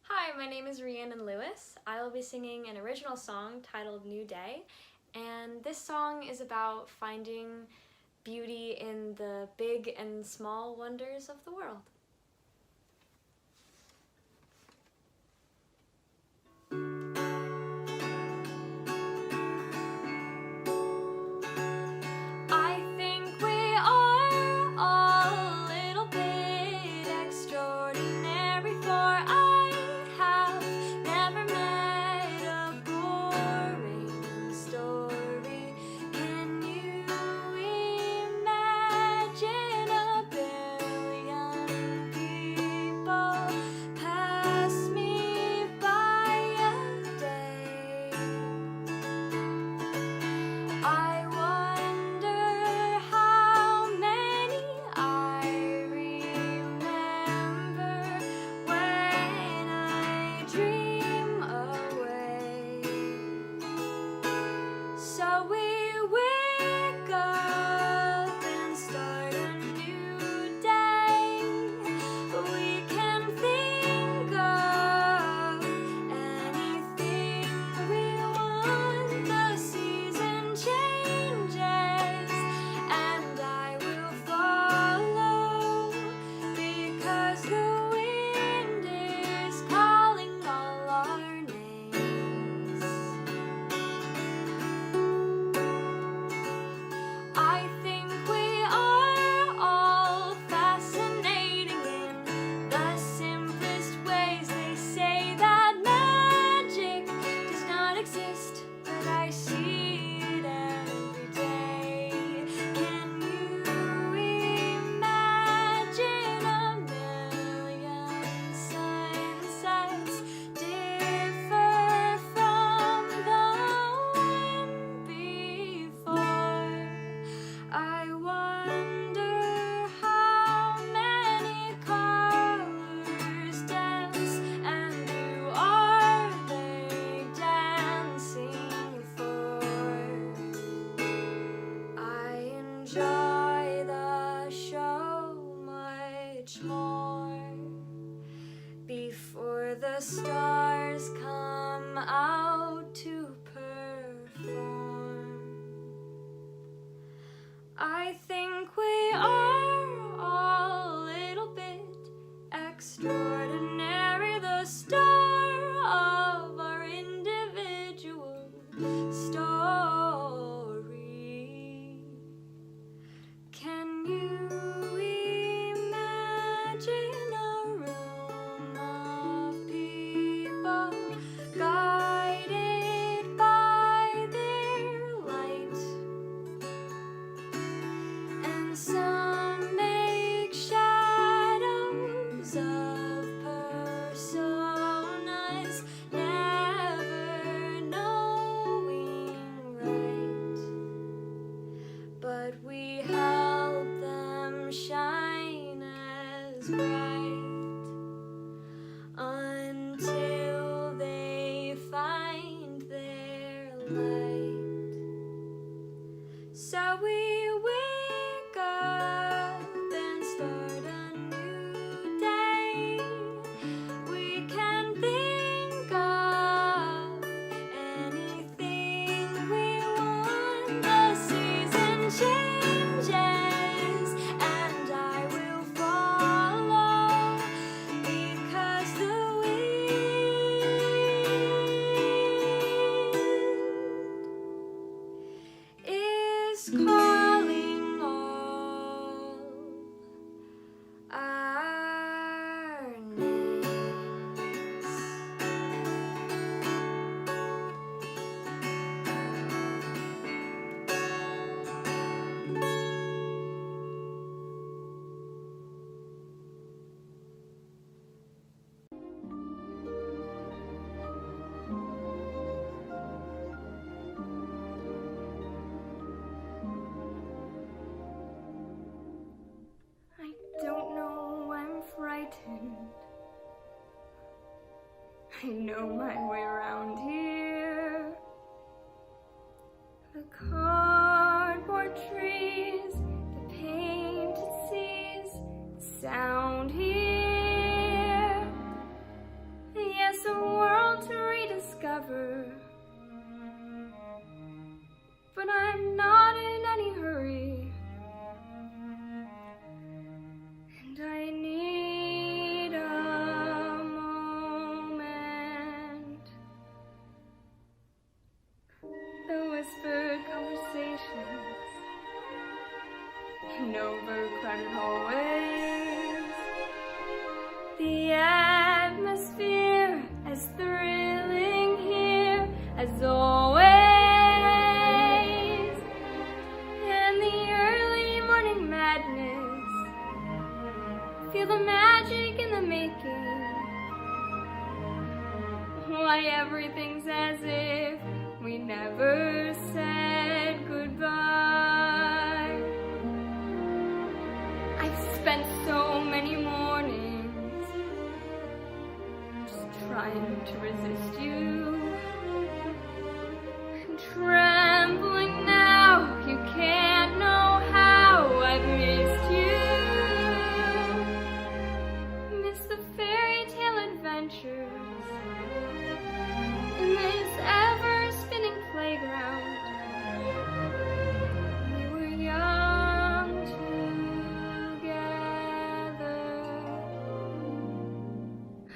Hi, my name is Rhiannon Lewis. I will be singing an original song titled New Day, and this song is about finding beauty in the big and small wonders of the world. I think we are all a little bit extraordinary, for I have never met a boring story. Can you imagine a billion people pass me by a day? I wonder how many I remember when I dream away. So we wake up and start a new day. We can think of anything we want. The season changes and I will follow, because the wind is calling all our names. I think we are all fascinating in the simplest ways. They say that magic does not exist, but I see it every day. Can you imagine a million sunsets differ from the one before? I wonder how many colors dance, and who are they dancing for? I enjoy the show much more before the stars come out to perform. I think we are all a little bit extraordinary, the star of our individual story. Can you imagine a room of people guided by their light? And some make shadows of personas, never knowing right. But we help them shine as bright until they find their light. So we wake up and start a new day. We can think of anything we want. The season changes and I will follow, because the wind is calling all our names. I don't know, I'm frightened. I know my way around here. The cardboard trees, the painted seas, the sound here. Yeah. in overcrowded hallways. The atmosphere as thrilling here as always. And the early morning madness, feel the magic in the making. Why everything's as if we never said goodbye. I've spent so many mornings just trying to resist you. I'm trembling now, you can't know how I've missed you. Miss the fairy tale adventures in this ever-spinning playground. We were young together.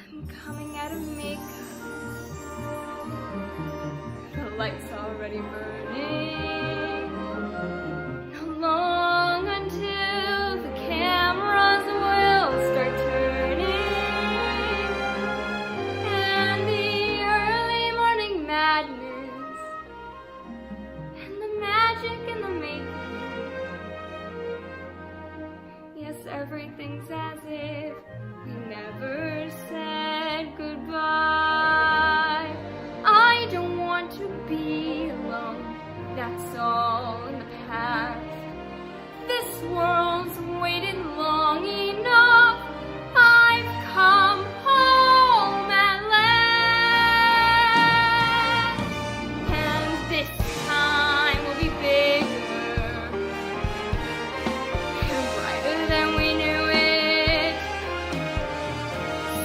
I'm coming out of makeup, the light's already burning. Not long until the cameras will start turning, and the early morning madness and the magic in the making. Yes, everything's as if we never said goodbye. I don't want to be alone, that's all in the past. This world's waited long enough. I've come home at last, and this time will be bigger and brighter than we knew it.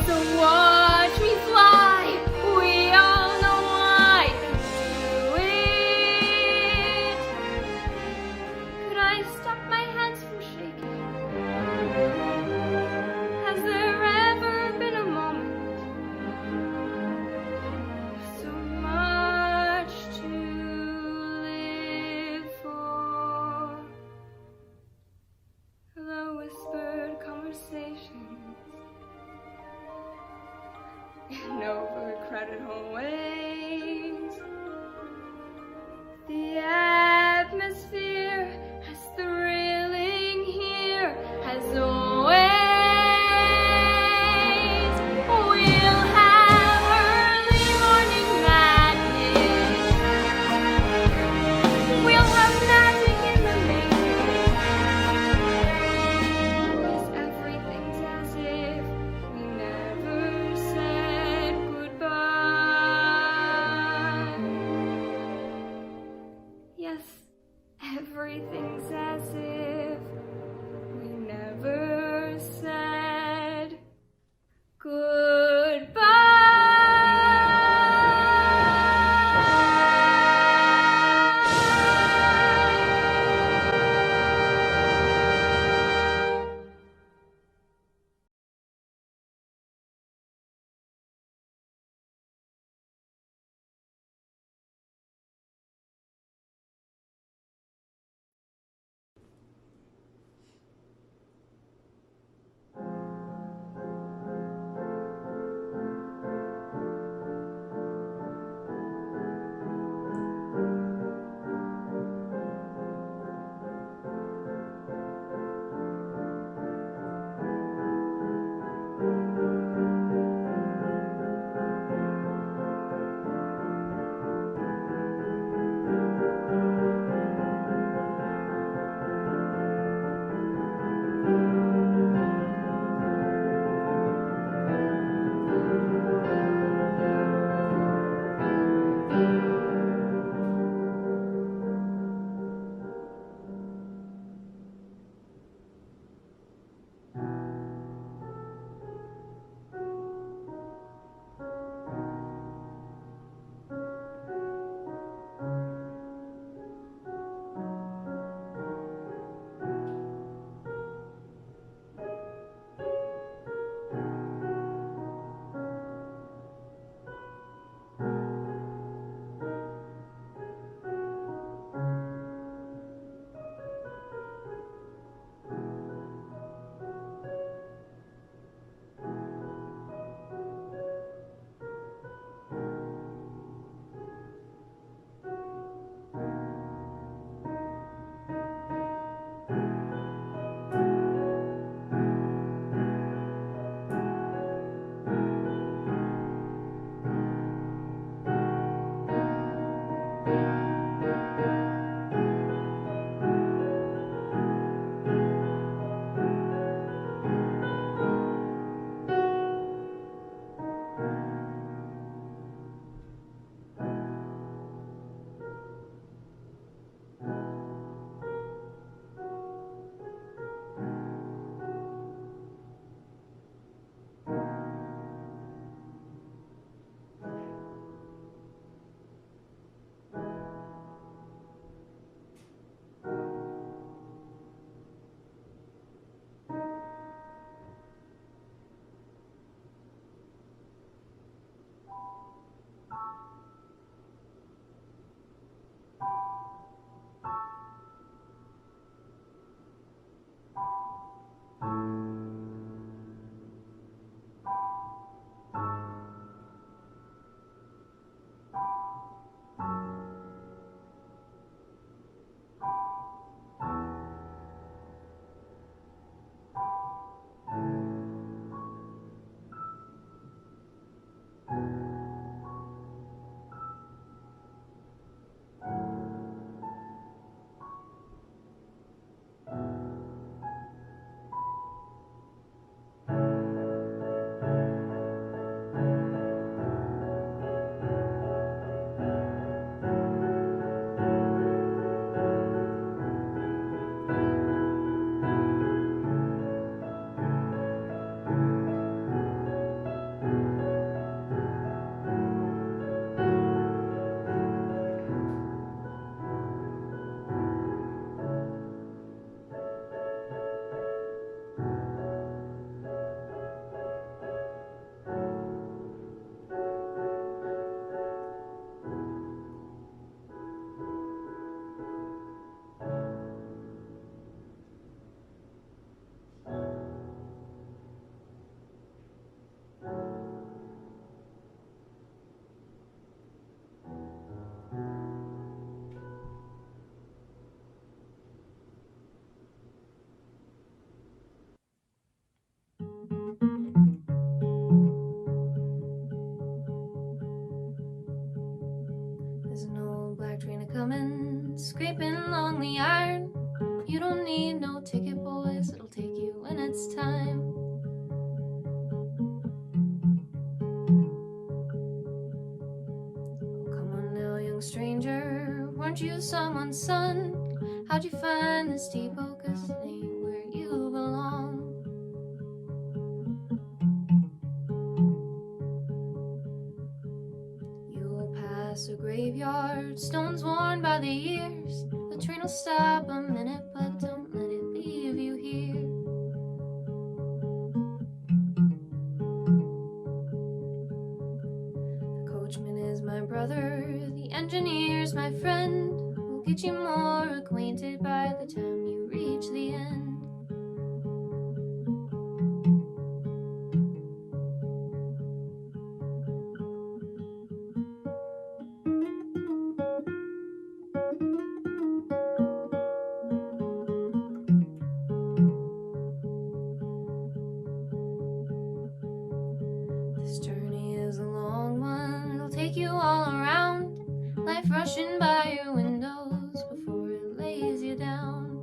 So watch me fly, we all know I can do it. Could I stop my hands from shaking? Has there ever been a moment with so much to live for? The whispered conversations in overcrowded hallways. The atmosphere as thrilling here as always. We'll have early morning madness. We'll have magic in the making. Yes, everything's as if we never said goodbye. Yes, everything's as if we never said goodbye. scraping along the iron. You don't need no ticket, boys, it'll take you when it's time. Oh, come on now, young stranger, weren't you someone's son? How'd you find this depot, 'cause it ain't where you belong. You'll pass a graveyard, stones worn by the years. The train will stop a minute, but don't let it leave you here. The coachman is my brother, the engineer's my friend. We'll get you more acquainted by the time you reach the end. This journey is a long one, it'll take you all around. Life rushing by your windows before it lays you down.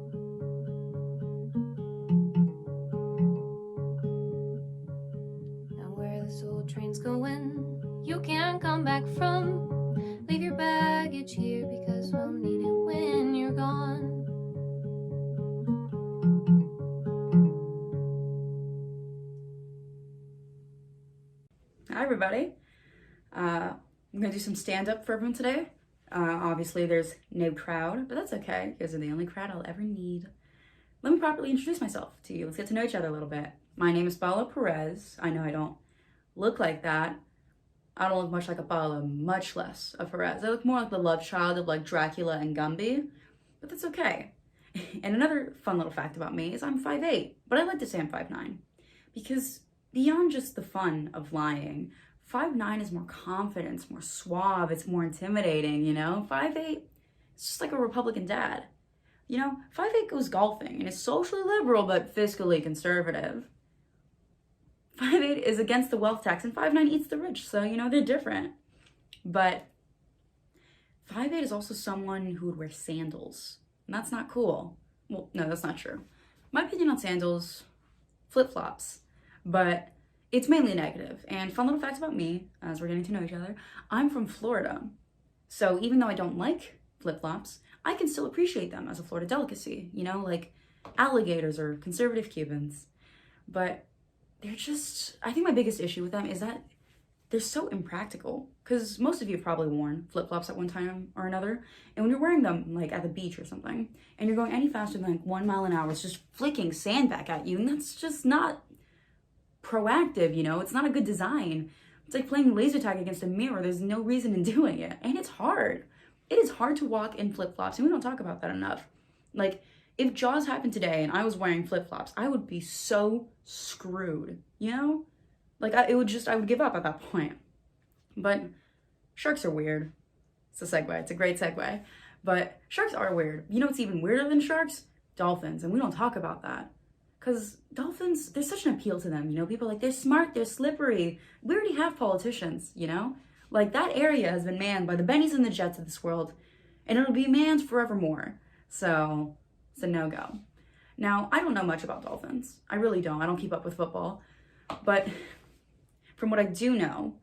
Now where this old train's going, you can't come back from. Leave your baggage here because we'll need it when you're gone. Hi everybody. I'm gonna do some stand-up for everyone today. Obviously there's no crowd, but that's okay. You guys are the only crowd I'll ever need. Let me properly introduce myself to you. Let's get to know each other a little bit. My name is Paula Perez. I know I don't look like that. I don't look much like a Paula, much less a Perez. I look more like the love child of like Dracula and Gumby, but that's okay. And another fun little fact about me is I'm 5'8", but I like to say I'm 5'9", because beyond just the fun of lying, 5'9" is more confidence, more suave, it's more intimidating, you know? 5'8", it's just like a Republican dad. You know, 5'8" goes golfing and is socially liberal but fiscally conservative. 5'8" is against the wealth tax and 5'9" eats the rich, so, you know, they're different. But 5'8" is also someone who would wear sandals, and that's not cool. Well, no, that's not true. My opinion on sandals, flip-flops. But it's mainly negative. And fun little facts about me, as we're getting to know each other, I'm from Florida. So even though I don't like flip-flops, I can still appreciate them as a Florida delicacy, you know, like alligators or conservative Cubans. But they're just, I think my biggest issue with them is that they're so impractical. Because most of you have probably worn flip-flops at one time or another. And when you're wearing them, like at the beach or something, and you're going any faster than like 1 mile an hour, it's just flicking sand back at you. And that's just not proactive, you know? It's not a good design. It's like playing laser tag against a mirror. There's no reason in doing it. And it's hard. It is hard to walk in flip-flops, and we don't talk about that enough. Like, if Jaws happened today and I was wearing flip-flops, I would be so screwed, you know? Like, I would give up at that point. But sharks are weird. It's a segue. It's a great segue. But sharks are weird. You know what's even weirder than sharks? Dolphins. And we don't talk about that. Because dolphins, there's such an appeal to them, you know? People are like, they're smart, they're slippery. We already have politicians, you know? Like, that area has been manned by the Bennies and the Jets of this world, and it'll be manned forevermore. So, it's a no-go. Now, I don't know much about dolphins. I really don't. I don't keep up with football. But from what I do know,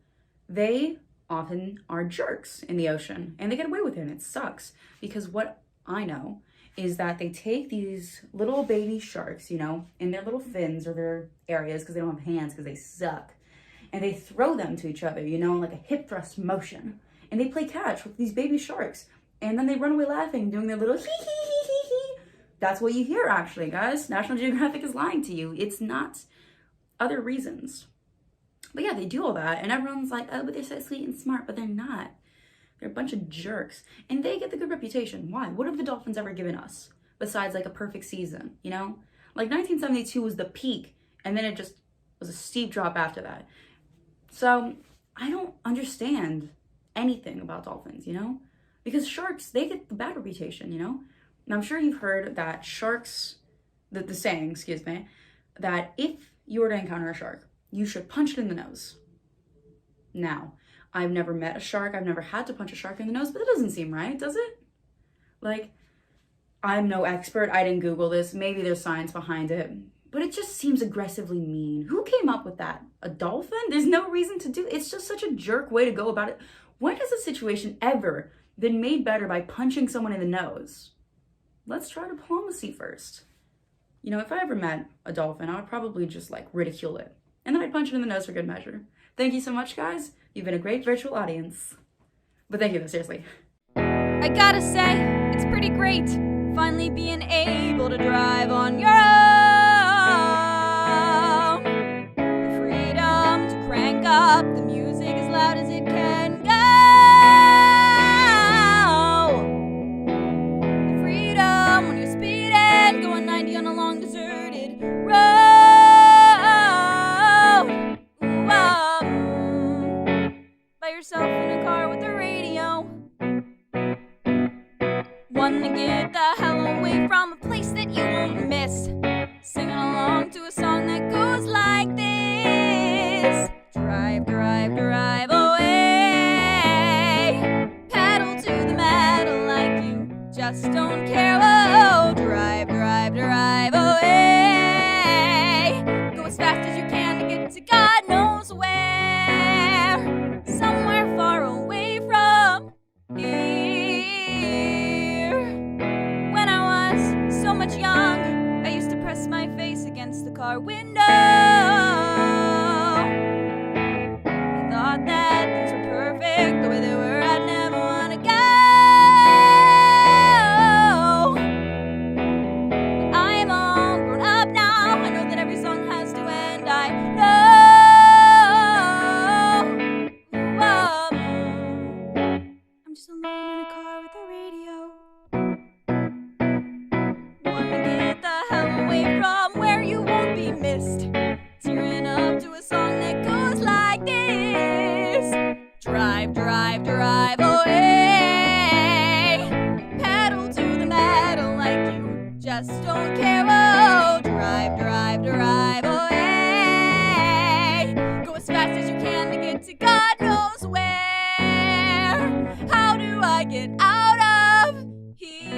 they often are jerks in the ocean, and they get away with it, and it sucks. Because what I know is that they take these little baby sharks, you know, in their little fins or their areas, because they don't have hands because they suck, and they throw them to each other, you know, in like a hip thrust motion. And they play catch with these baby sharks. And then they run away laughing, doing their little hee hee hee hee hee. That's what you hear, actually, guys. National Geographic is lying to you. It's not other reasons. But yeah, they do all that. And everyone's like, oh, but they're so sweet and smart. But they're not. They're a bunch of jerks. And they get the good reputation. Why? What have the Dolphins ever given us? Besides, like, a perfect season, you know? Like, 1972 was the peak. And then it just was a steep drop after that. So, I don't understand anything about dolphins, you know? Because sharks, they get the bad reputation, you know? And I'm sure you've heard that sharks, the saying, excuse me, that if you were to encounter a shark, you should punch it in the nose. Now, I've never met a shark, I've never had to punch a shark in the nose, but it doesn't seem right, does it? Like, I'm no expert. I didn't Google this. Maybe there's science behind it. But it just seems aggressively mean. Who came up with that? A dolphin? There's no reason to do it. It's just such a jerk way to go about it. When has a situation ever been made better by punching someone in the nose? Let's try diplomacy first. You know, if I ever met a dolphin, I would probably just like ridicule it. And then I'd punch it in the nose for good measure. Thank you so much, guys. You've been a great virtual audience. But thank you, though, seriously. I gotta say, it's pretty great finally being able to drive on your own. The freedom to crank up the music as loud as it can go. The freedom when you're speeding, going 90 on a long deserted road. By yourself in a car with a radio. One to get the hell away from a place that you won't miss. Singing along to a song that goes like this. Drive, drive, drive away. Pedal to the metal like you just don't care. Oh, drive, drive, drive away. Go as fast as you can to get to God knows where. Somewhere far away from here. When I was so much young, I used to press my face against the car window. I thought that things were perfect the way they were. I'd never want to go. But I'm all grown up now. I know that every song has to end. I know. I'm just alone in a car with a radio. Want to get the hell away from where you won't be missed. Tearing up to a song that goes like this. Drive, drive, drive away. Pedal to the metal like you just don't care. Oh, drive, drive, drive away. Go as fast as you can to get to God knows where. How do I get out of here?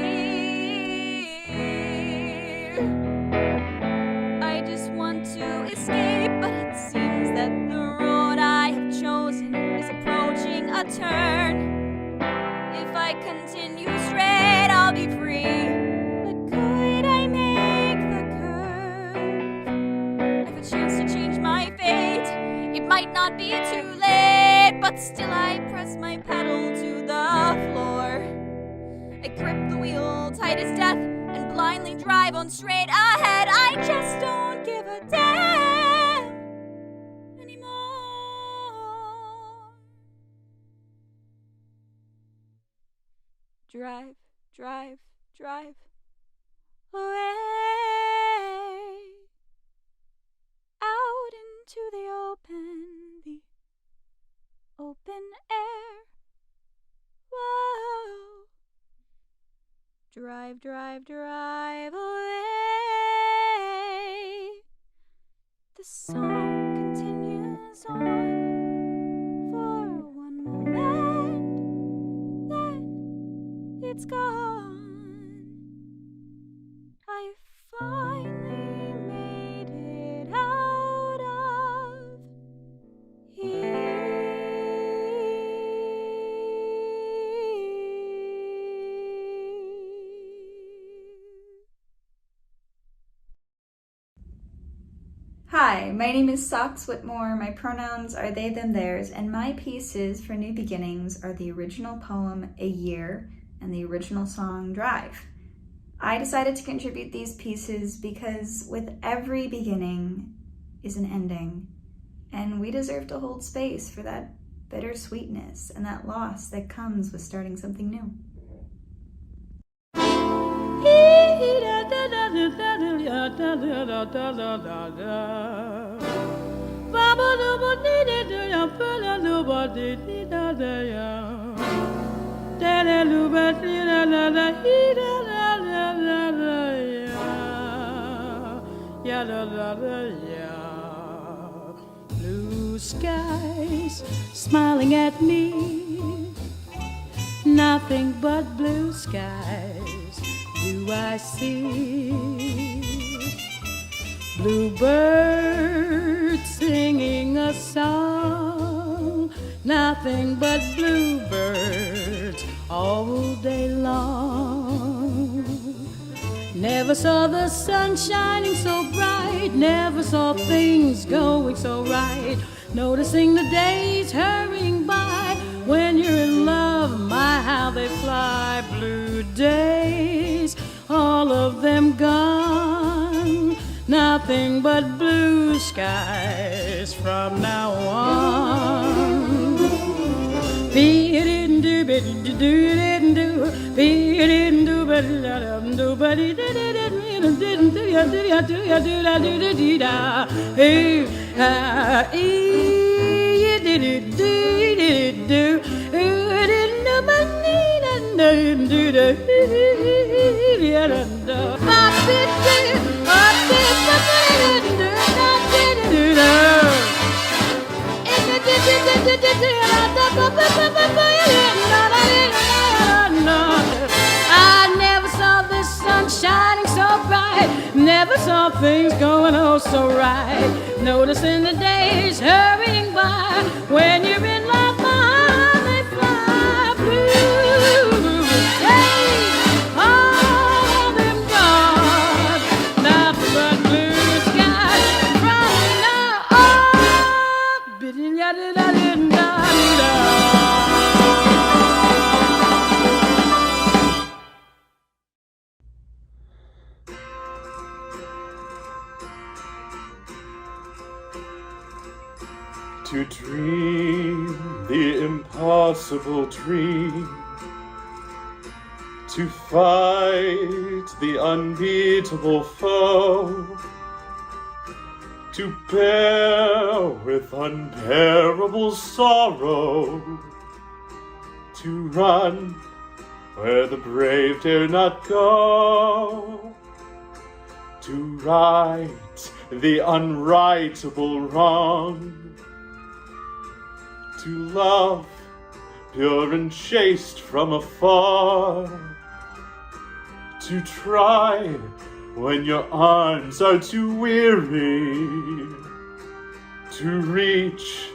I just want to escape, but it seems that the road I have chosen is approaching a turn. If I continue straight, I'll be free. But could I make the curve? I have a chance to change my fate. It might not be too late, but still I press my pedal to the floor. I grip the wheel tight as death and blindly drive on straight ahead. I just don't give a damn anymore. Drive, drive, drive away. Out into the open air. Whoa. Drive, drive, drive away. The song continues on for one moment, then it's gone. I finally made it out of here. Hi, my name is Socks Whitmore. My pronouns are they, them, theirs, and my pieces for New Beginnings are the original poem, A Year, and the original song, Drive. I decided to contribute these pieces because with every beginning is an ending, and we deserve to hold space for that bittersweetness and that loss that comes with starting something new. Blue skies smiling at me, nothing but blue skies. Blue do I see? Bluebirds singing a song, nothing but bluebirds all day long. Never saw the sun shining so bright, never saw things going so right. Noticing the days hurrying by, when you're in love, my how they fly. Blue days, all of them gone, nothing but blue skies from now on. I never saw the sun shining so bright, never saw things going oh so right. Noticing the days hurrying by, when you're in love, my they fly. Blue days, all of them gone, nothing but blue skies from now on. To dream the impossible dream, to fight the unbeatable foe, to bear with unbearable sorrow, to run where the brave dare not go, to right the unrightable wrong, to love pure and chaste from afar, to try when your arms are too weary, to reach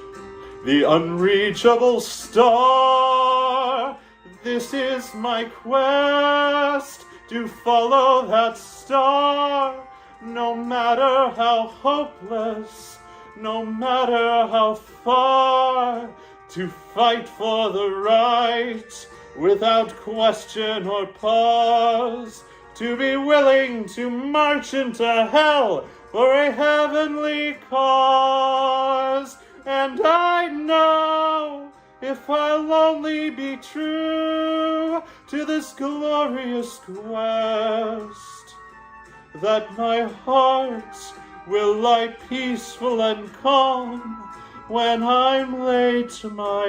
the unreachable star. This is my quest, to follow that star, no matter how hopeless, no matter how far, to fight for the right without question or pause, to be willing to march into hell for a heavenly cause. And I know if I'll only be true to this glorious quest, that my heart will lie peaceful and calm when I'm laid to my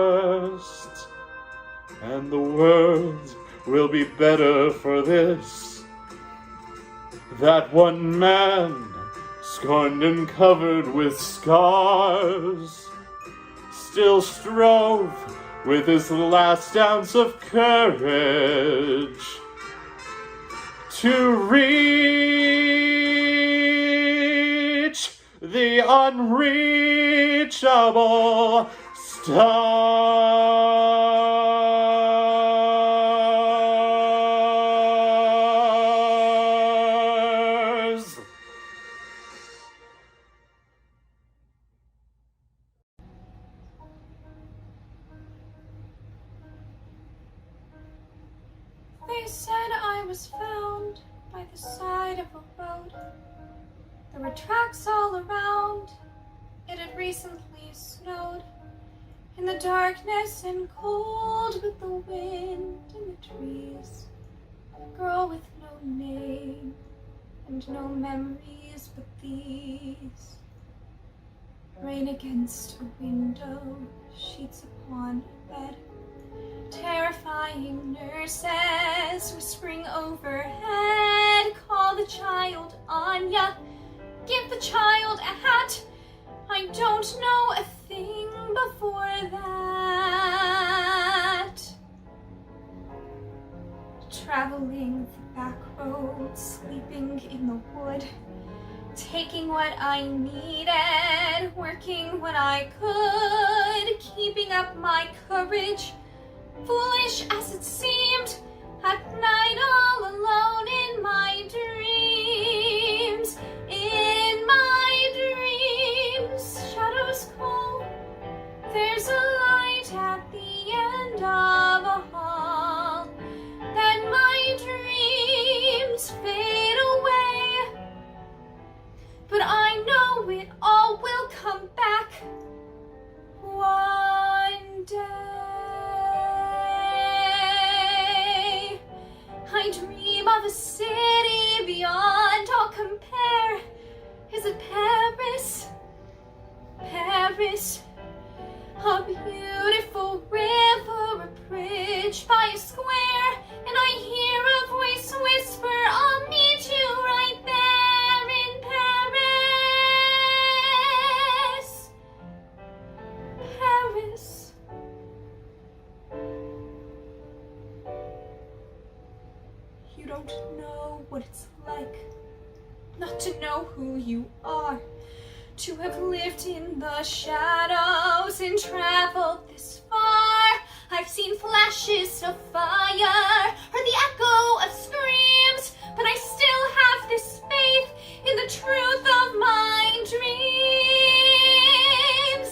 rest. And the world will be better for this, that one man, scorned and covered with scars, still strove with his last ounce of courage to reach the unreachable stars. They said I was found by the side of a road. There were tracks all around. It had recently snowed. In the darkness and cold, with the wind in the trees, a girl with no name and no memories but these. Rain against a window, sheets upon her bed, terrifying nurses whispering overhead. Call the child Anya, give the child a hat. I don't know a thing before that. Travel traveling the back roads, sleeping in the wood, taking what I needed, working when I could, keeping up my courage, foolish as it seemed, at night all alone in my dreams. In my dreams, shadows call, there's a light at the end of a hall. Then my dreams fade away, but I know it all will come back one day. I dream of a city beyond all compare. Is it Paris? Paris. A beautiful river, a bridge by a square, and I hear a voice whisper, I'll meet you right there in Paris. Paris. You don't know what it's like not to know who you are, to have lived in the shadows and traveled this far. I've seen flashes of fire, heard the echo of screams, but I still have this faith in the truth of my dreams.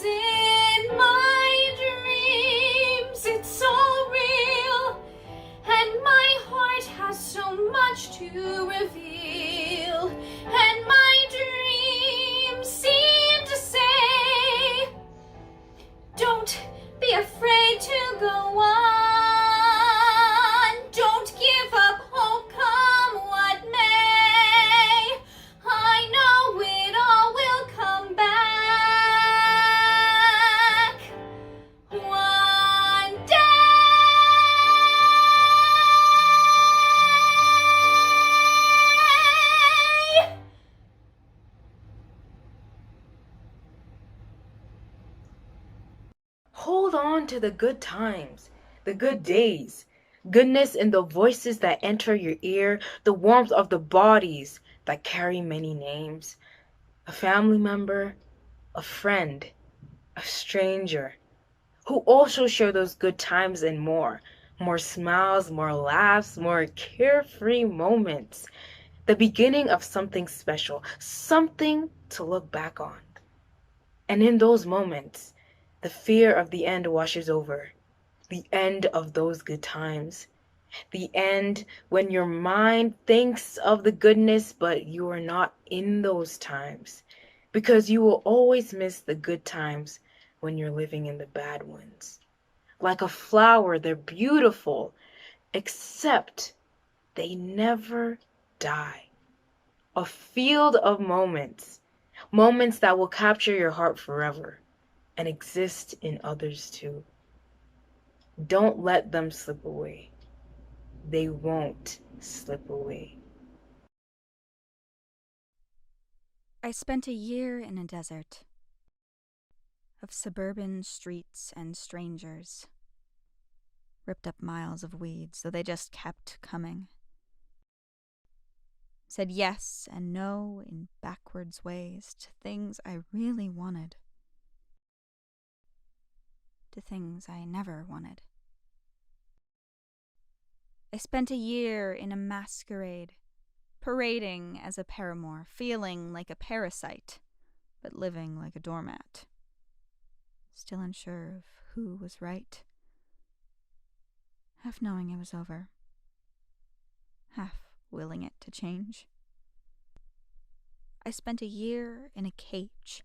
In my dreams, it's all real, and my heart has so much to reveal, and my dreams seem to say, don't be afraid to go on, don't give up hope, come what may. I know it all will come back one day. Hold on to the good times, the good days, goodness in the voices that enter your ear, the warmth of the bodies that carry many names. A family member, a friend, a stranger, who also share those good times and more smiles, more laughs, more carefree moments. The beginning of something special, something to look back on. And in those moments, the fear of the end washes over. The end of those good times. The end when your mind thinks of the goodness, but you are not in those times. Because you will always miss the good times when you're living in the bad ones. Like a flower, they're beautiful, except they never die. A field of moments. Moments that will capture your heart forever and exist in others too. Don't let them slip away. They won't slip away. I spent a year in a desert of suburban streets and strangers. Ripped up miles of weeds, so they just kept coming. Said yes and no in backwards ways to things I really wanted. To things I never wanted. I spent a year in a masquerade, parading as a paramour, feeling like a parasite, but living like a doormat. Still unsure of who was right. Half knowing it was over. Half willing it to change. I spent a year in a cage,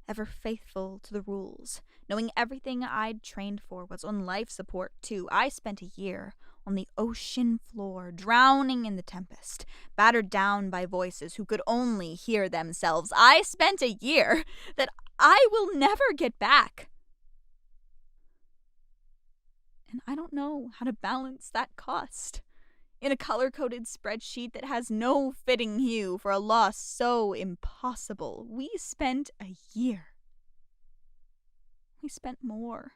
ever faithful to the rules, knowing everything I'd trained for was on life support too. I spent a year on the ocean floor, drowning in the tempest, battered down by voices who could only hear themselves. I spent a year that I will never get back. And I don't know how to balance that cost in a color-coded spreadsheet that has no fitting hue for a loss so impossible. We spent a year. We spent more.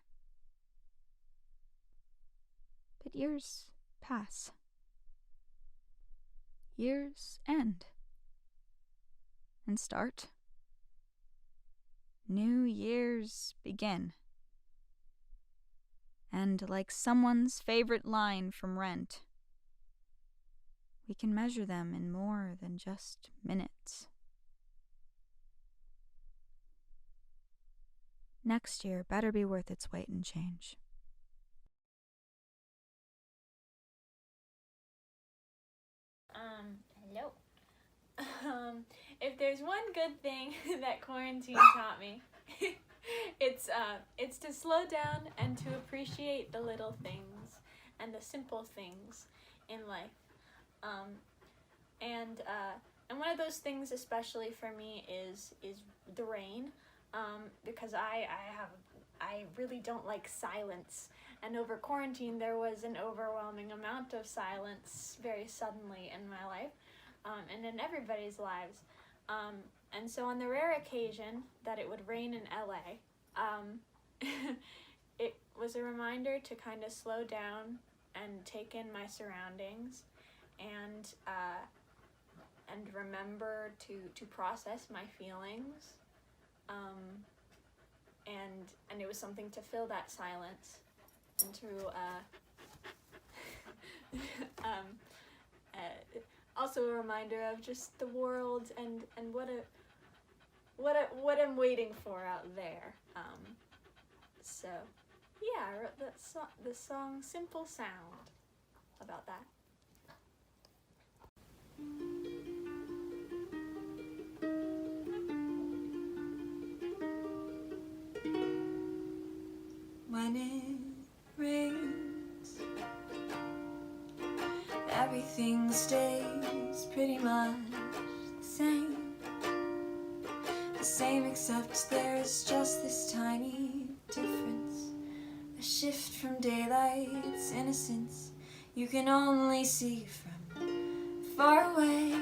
But years pass. years end and start. New years begin. And like someone's favorite line from Rent, we can measure them in more than just minutes. Next year better be worth its weight in change. Hello. If there's one good thing that quarantine taught me, it's to slow down and to appreciate the little things and the simple things in life. And one of those things, especially for me, is the rain, because I really don't like silence. And over quarantine, there was an overwhelming amount of silence very suddenly in my life, and in everybody's lives. And so on the rare occasion that it would rain in LA, it was a reminder to kind of slow down and take in my surroundings, and remember to process my feelings. And it was something to fill that silence, and to also a reminder of just the world and what I'm waiting for out there. So yeah, I wrote the song Simple Sound about that. When it rains, everything stays pretty much the same. The same, except there's just this tiny difference. A shift from daylight's innocence you can only see from far away.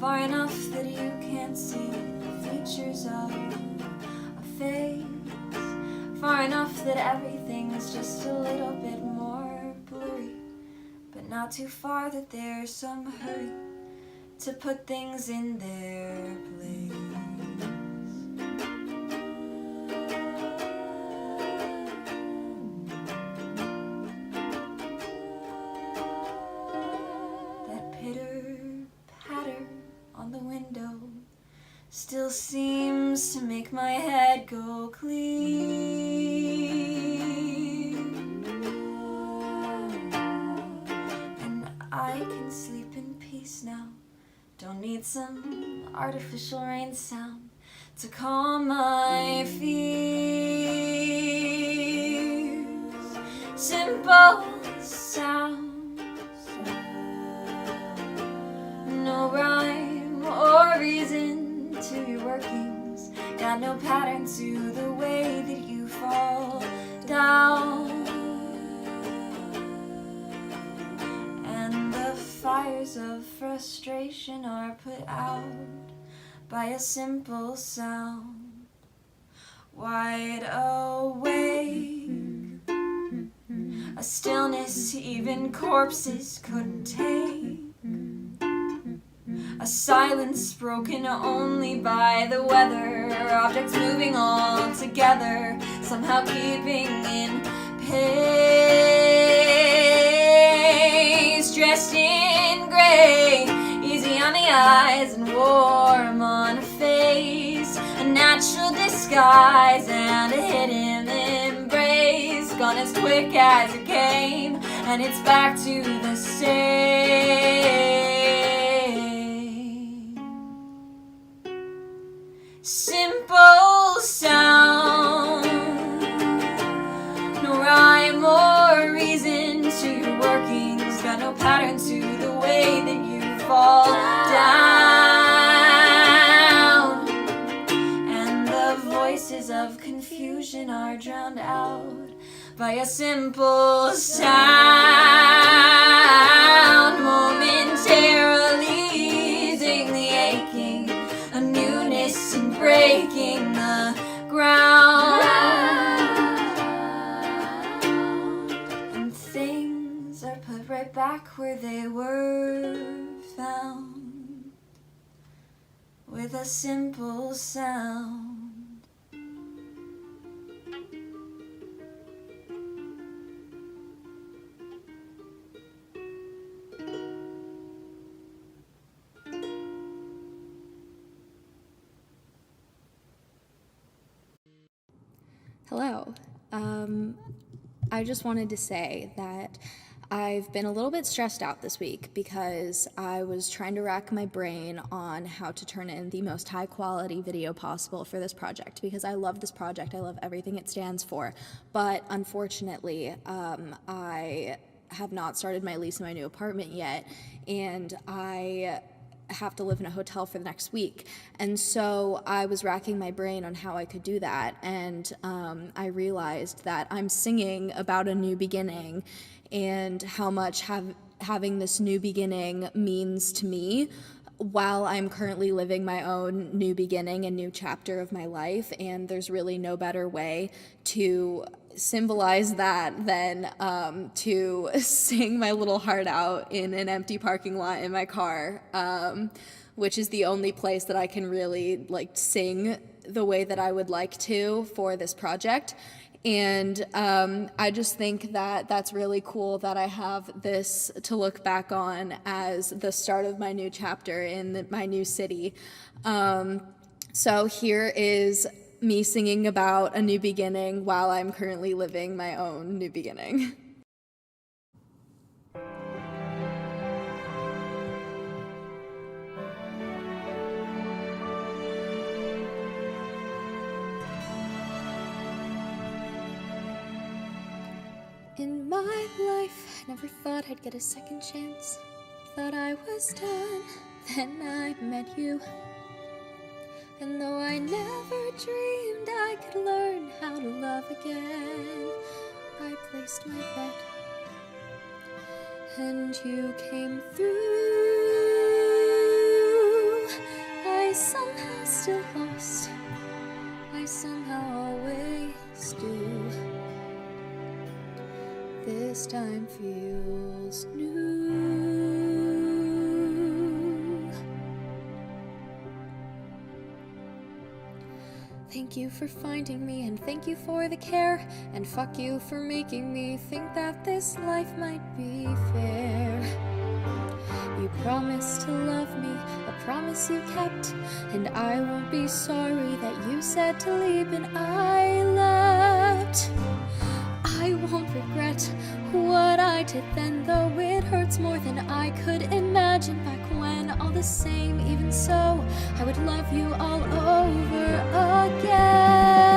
Far enough that you can't see the features of a face. Far enough that everything's just a little bit more blurry, but not too far that there's some hurry to put things in their place. Still seems to make my head go clear. And I can sleep in peace now. Don't need some artificial rain sound to calm my fears. Simple sound, no rhyme or reason to your workings, got no pattern to the way that you fall down. And the fires of frustration are put out by a simple sound. Wide awake, a stillness even corpses couldn't take. A silence broken only by the weather, objects moving all together, somehow keeping in pace. Dressed in gray, easy on the eyes and warm on a face. A natural disguise and a hidden embrace. Gone as quick as it came, and it's back to the same. Simple sound, no rhyme or reason to your workings, got no pattern to the way that you fall down. And the voices of confusion are drowned out by a simple sound, momentarily easing the breaking the ground. And things are put right back where they were found with a simple sound. Hello. I just wanted to say that I've been a little bit stressed out this week because I was trying to rack my brain on how to turn in the most high quality video possible for this project, because I love this project, I love everything it stands for, but unfortunately I have not started my lease in my new apartment yet, and I have to live in a hotel for the next week. And so I was racking my brain on how I could do that, and I realized that I'm singing about a new beginning and how much having this new beginning means to me while I'm currently living my own new beginning and new chapter of my life. And there's really no better way to symbolize that than to sing my little heart out in an empty parking lot in my car, which is the only place that I can really sing the way that I would like to for this project. And I just think that that's really cool that I have this to look back on as the start of my new chapter in my new city. So here is me singing about a new beginning while I'm currently living my own new beginning. In my life, I never thought I'd get a second chance. Thought I was done, then I met you. And though I never dreamed I could learn how to love again, I placed my bet, and you came through. I somehow still lost, I somehow always do. This time feels new. Thank you for finding me, and thank you for the care, and fuck you for making me think that this life might be fair. You promised to love me, a promise you kept, and I won't be sorry that you said to leave and I left. I won't regret what I did then, though it hurts more than I could imagine back when. All the same, even so, I would love you all over again.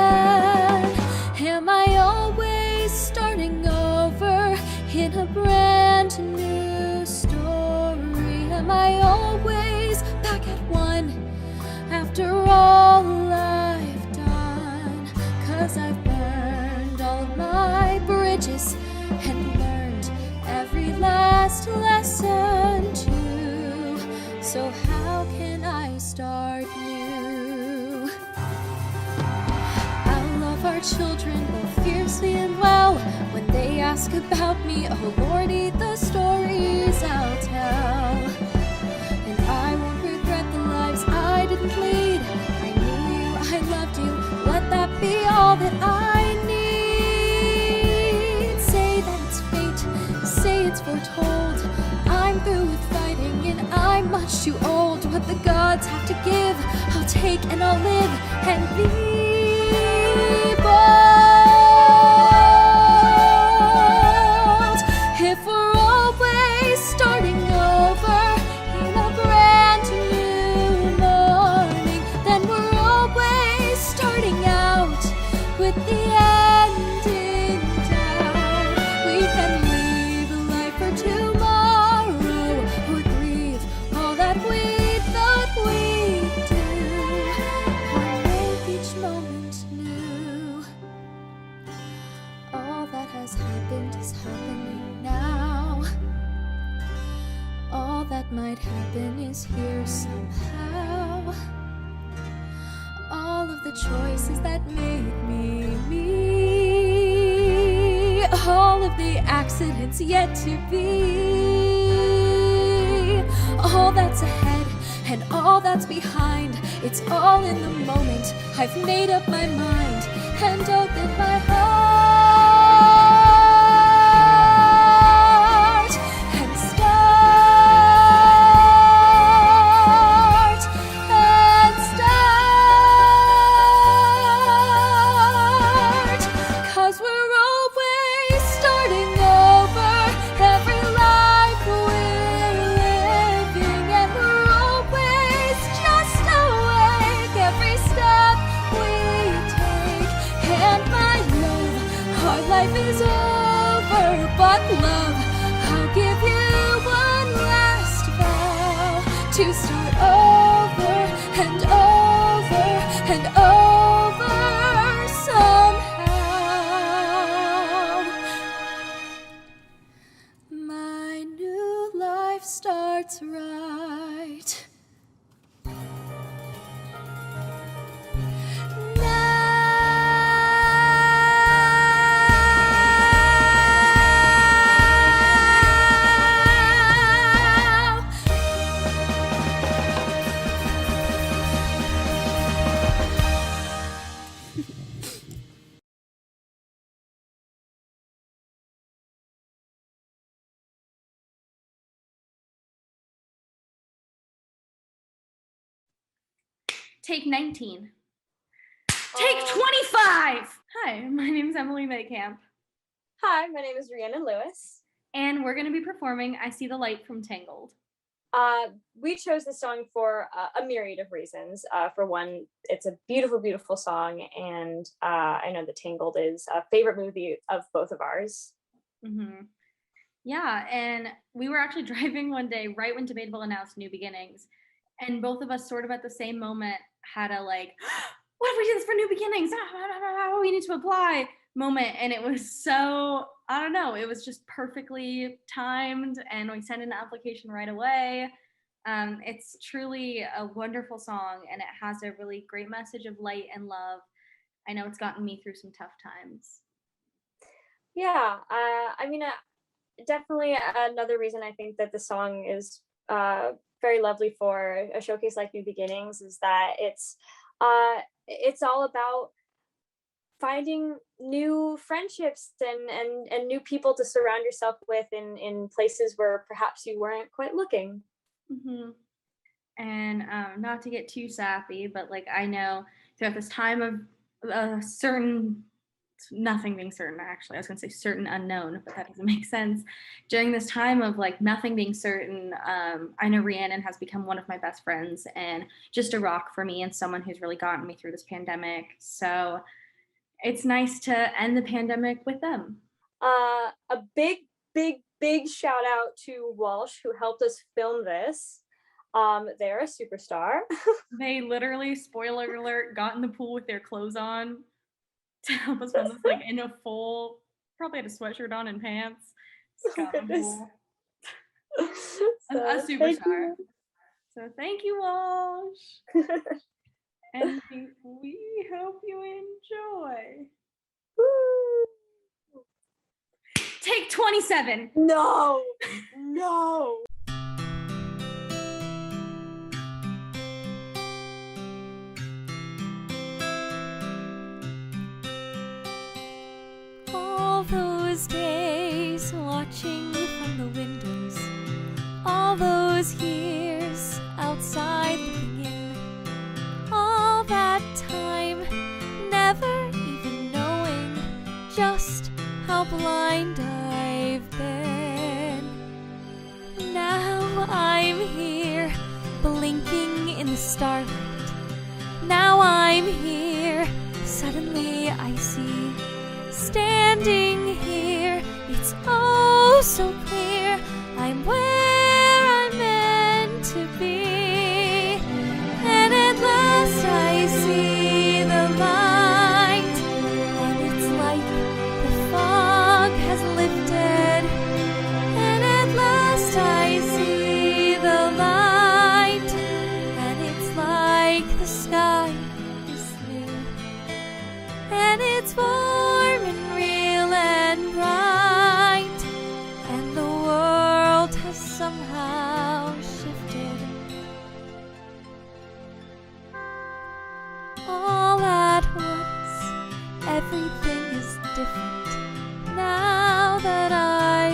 Am I always starting over in a brand new story? Am I always back at one after all I've done? 'Cause I've burned all of my bridges and learned every last lesson too. So how can I start new? I love our children both fiercely and well. When they ask about me, oh Lordy, the stories I'll tell. And I won't regret the lives I didn't lead. I knew you, I loved you, let that be all that I need. Say it's foretold. I'm through with fighting and I'm much too old. What the gods have to give, I'll take and I'll live and be bold. If we're always starting over in a brand new morning, then we're always starting out with the end in doubt. We can tomorrow, or grieve all that we thought we'd do, or make each moment the choices that made me me, all of the accidents yet to be, all that's ahead and all that's behind. It's all in the moment. I've made up my mind and opened my heart and start. 'Cause we're always starting over every life we're living, and we're always just awake every step we take. And my love, our life is over, but love, I'll give you one last vow to start over and over and over somehow. My new life starts right now. Take 19. Take 25! Hi, my name is Emily Maycamp. Hi, my name is Rhiannon Lewis. And we're going to be performing I See the Light from Tangled. We chose this song for a myriad of reasons. For one, it's a beautiful, beautiful song, and I know that Tangled is a favorite movie of both of ours. Mm-hmm. Yeah, and we were actually driving one day right when Debatable announced New Beginnings, and both of us sort of at the same moment had a like, what if we do this for New Beginnings? We need to apply moment. And it was so, I don't know, it was just perfectly timed, and we sent in the application right away. It's truly a wonderful song, and it has a really great message of light and love. I know it's gotten me through some tough times. Yeah, I mean, definitely another reason I think that the song is very lovely for a showcase like New Beginnings is that it's all about finding new friendships and new people to surround yourself with in places where perhaps you weren't quite looking. Mm-hmm. And not to get too sappy, but like I know throughout this time of nothing being certain, actually I was gonna say certain unknown, but that doesn't make sense. During this time of like nothing being certain, I know Rhiannon has become one of my best friends and just a rock for me, and someone who's really gotten me through this pandemic. So it's nice to end the pandemic with them. A big shout out to Walsh, who helped us film this. They're a superstar. They literally, spoiler alert, got in the pool with their clothes on to help us film this, like in a full, probably had a sweatshirt on and pants. Oh, goodness. A superstar. So thank you, Walsh. And we hope you enjoy. Woo. Take 27. No. All those days watching from the windows, all those years outside looking in, all that time never even knowing just how blind I've been. Now I'm here, blinking in the starlight. Now I'm here, suddenly I see, standing here, it's oh so clear, I'm where I'm meant to be. And at last I see the light, and it's like the fog has lifted. And at last I see the light, and it's like the sky is new. All at once, everything is different now that I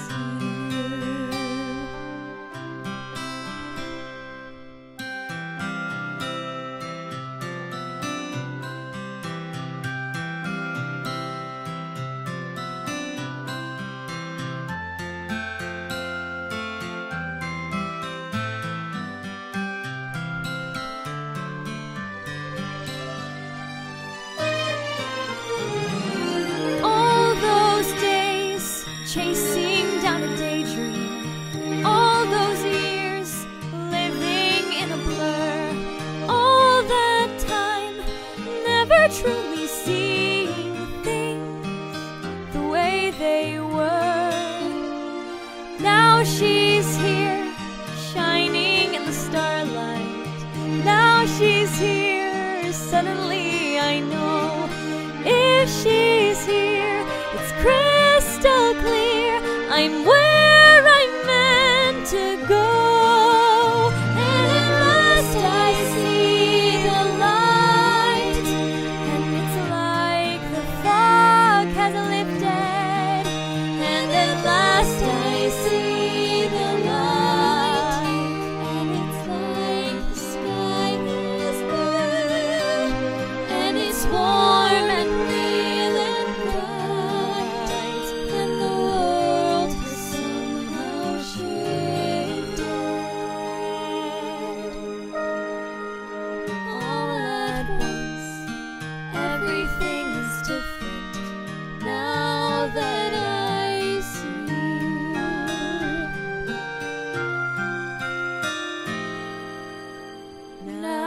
see you. All those days chasing down a daydream, all those years living in a blur, all that time never truly seeing things the way they were. Now she's here, shining in the starlight. Now she's here, suddenly I know. If she's here, it's crystal clear, I'm where I'm meant to go. And at last I see the light, and it's like the fog has lifted. And at last I see the light, and it's like the sky is blue, and it's warm and real and bright, and the world has somehow shifted. All at once, everything is different now that I see you. Now